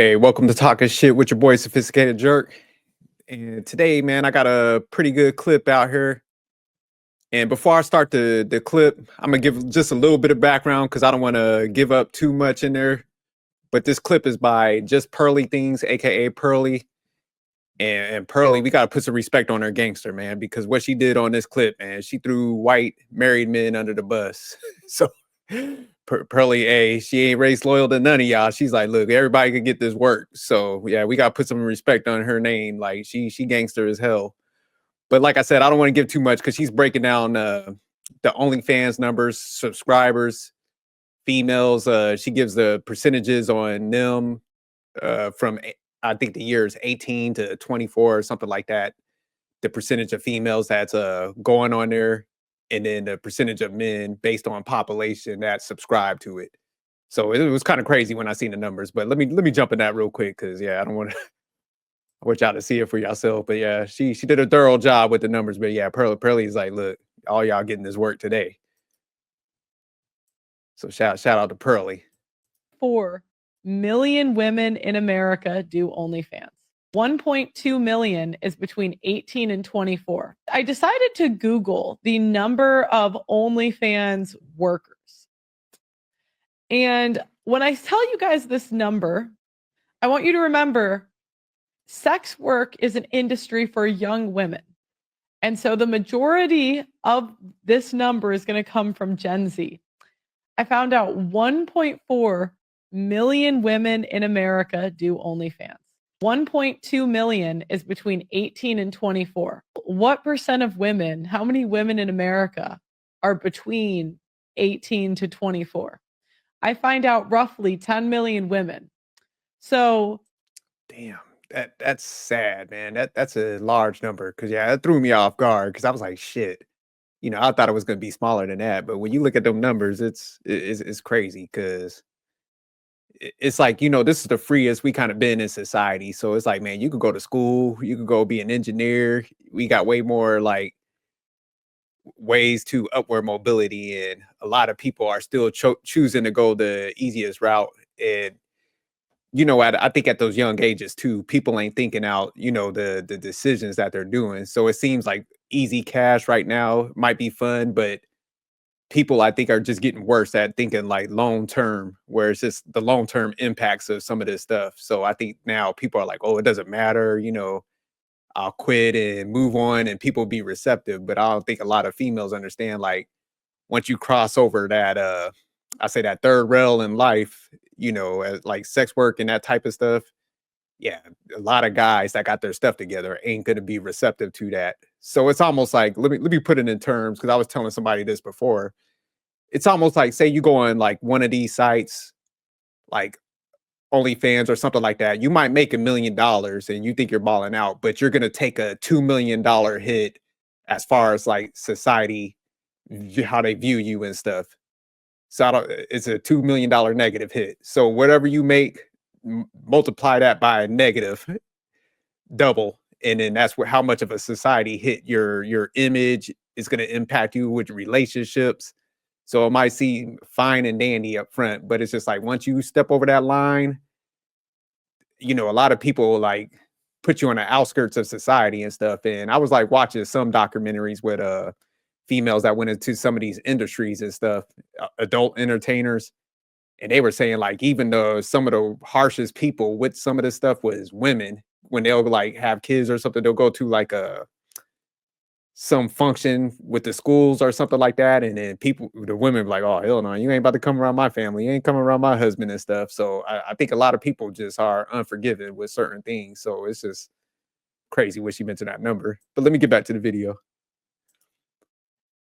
Hey, welcome to Talking Shit with your boy Sophisticated Jerk. And today, man, I got a pretty good clip out here. And before I start the clip, I'm gonna give just a little bit of background because I don't want to give up too much in there. But this clip is by Just Pearly Things, aka Pearly. And Pearly, we gotta put some respect on her gangster, man, because what she did on this clip, man, she threw white married men under the bus. So Pearly A, she ain't race loyal to none of y'all. She's like, look, everybody can get this work. So yeah, we gotta put some respect on her name. Like she gangster as hell. But like I said, I don't want to give too much because she's breaking down the OnlyFans numbers, subscribers, females. She gives the percentages on them from I think the year is 18 to 24 or something like that. The percentage of females that's going on there, and then the percentage of men based on population that subscribe to it. So it was kind of crazy when I seen the numbers. But let me jump in that real quick because yeah, I don't want to. I want y'all to see it for yourself. But yeah, she did a thorough job with the numbers. But yeah, Pearly's like, look, all y'all getting this work today. So shout out to Pearly. 4 million women in America do OnlyFans. 1.2 million is between 18 and 24. I decided to Google the number of OnlyFans workers. And when I tell you guys this number, I want you to remember sex work is an industry for young women. And so the majority of this number is going to come from Gen Z. I found out 1.4 million women in America do OnlyFans. 1.2 million is between 18 and 24. What percent of women, how many women in America are between 18 to 24? I find out roughly 10 million women. So, damn, that's sad, man. That's a large number because yeah, it threw me off guard because I was like, shit. I thought it was gonna be smaller than that, but when you look at them numbers, it's crazy because it's like this is the freest we kind of been in society. So it's like, man, you could go to school, you could go be an engineer. We got way more like ways to upward mobility, and a lot of people are still choosing to go the easiest route. And I think at those young ages too, people ain't thinking out, the decisions that they're doing. So it seems like easy cash right now might be fun, but people I think are just getting worse at thinking like long term, where it's just the long term impacts of some of this stuff. So I think now people are like, oh, it doesn't matter, I'll quit and move on and people be receptive. But I don't think a lot of females understand like once you cross over that I say that third rail in life, as like sex work and that type of stuff. Yeah, a lot of guys that got their stuff together ain't gonna be receptive to that. So it's almost like let me put it in terms because I was telling somebody this before. It's almost like say you go on like one of these sites, like OnlyFans or something like that. You might make $1 million and you think you're balling out, but you're gonna take a $2 million hit as far as like society, how they view you and stuff. So it's a $2 million negative hit. So whatever you make, multiply that by a negative, double, and then that's where how much of a society hit your image is going to impact you with relationships. So it might seem fine and dandy up front, but it's just like once you step over that line, a lot of people like put you on the outskirts of society and stuff. And I was like watching some documentaries with females that went into some of these industries and stuff, adult entertainers, and they were saying like even though some of the harshest people with some of this stuff was women, when they'll like have kids or something, they'll go to like a some function with the schools or something like that, and then the women be like, oh hell no, you ain't about to come around my family, you ain't coming around my husband and stuff. So I think a lot of people just are unforgiving with certain things. So it's just crazy when she mentioned that number. But let me get back to the video.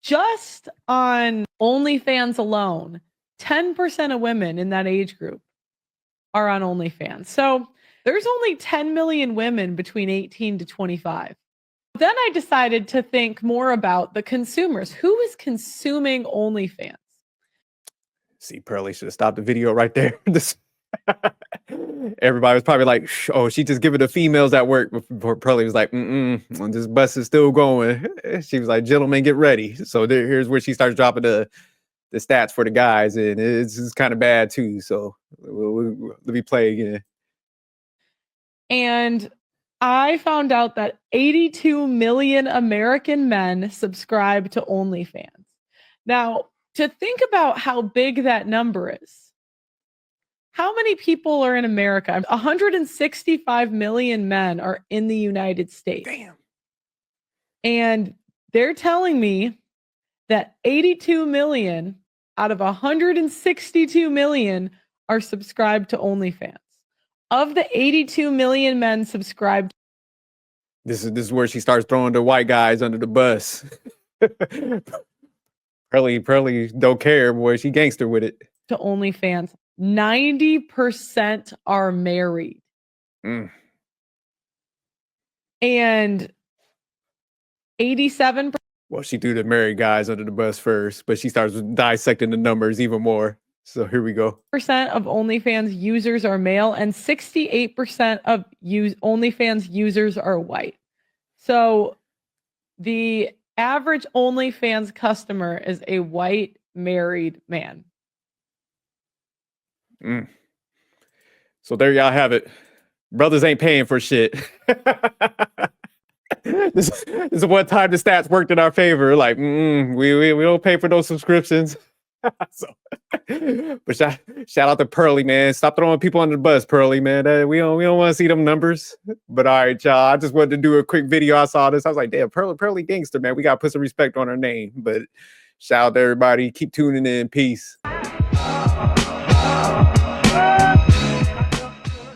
just on OnlyFans alone, 10% of women in that age group are on OnlyFans. So there's only 10 million women between 18 to 25. Then I decided to think more about the consumers. Who is consuming OnlyFans? See, Pearly should have stopped the video right there. Everybody was probably like, oh, she just giving the females at work. Before Pearly was like, this bus is still going. She was like, gentlemen, get ready. So here's where she starts dropping the stats for the guys, and it's kind of bad too. So let me play again. And I found out that 82 million American men subscribe to OnlyFans. Now, to think about how big that number is, how many people are in America? 165 million men are in the United States. Damn. And they're telling me that 82 million out of 162 million are subscribed to OnlyFans. Of the 82 million men subscribed, This is where she starts throwing the white guys under the bus. Pearly don't care, boy. She gangster with it. to OnlyFans, 90% are married. Mm. And 87%. Well, she threw the married guys under the bus first, but she starts dissecting the numbers even more. So here we go. Of OnlyFans users are male, and 68% of OnlyFans users are white. So the average OnlyFans customer is a white married man. Mm. So there y'all have it. Brothers ain't paying for shit. This is one time the stats worked in our favor. Like, we don't pay for those subscriptions. So, but shout out to Pearly, man. Stop throwing people under the bus, Pearly, man. We don't want to see them numbers. But all right, y'all. I just wanted to do a quick video. I saw this. I was like, damn, Pearly gangster, man. We gotta put some respect on her name. But shout out to everybody. Keep tuning in. Peace.